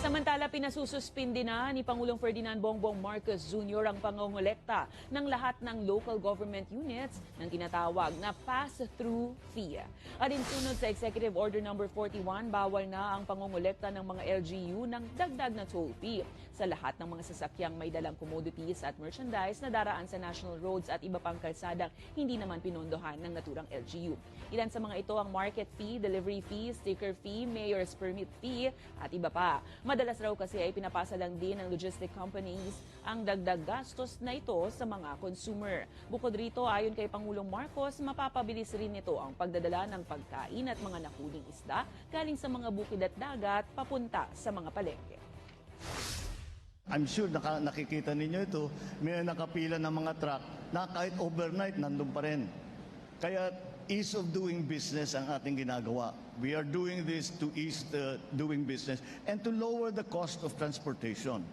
Samantala, pinasususpindi na ni Pangulong Ferdinand Bongbong Marcos Jr. ang pangongolekta ng lahat ng local government units ng tinatawag na pass-through fee. Alinsunod sa Executive Order No. 41, bawal na ang pangongolekta ng mga LGU ng dagdag na toll fee sa lahat ng mga sasakyang may dalang commodities at merchandise na daraan sa national roads at iba pang kalsadang hindi naman pinondohan ng naturang LGU. Ilan sa mga ito ang market fee, delivery fee, sticker fee, mayor's permit fee at iba pa. Madalas raw kasi ay pinapasa lang din ng logistic companies ang dagdag gastos na ito sa mga consumer. Bukod rito, ayon kay Pangulong Marcos, mapapabilis rin ito ang pagdadala ng pagkain at mga nakuling isda galing sa mga bukid at dagat papunta sa mga palengke. I'm sure nakikita ninyo ito, may nakapila ng mga truck na kahit overnight nandun pa rin. Kaya ease of doing business ang ating ginagawa. We are doing this to ease the doing business and to lower the cost of transportation.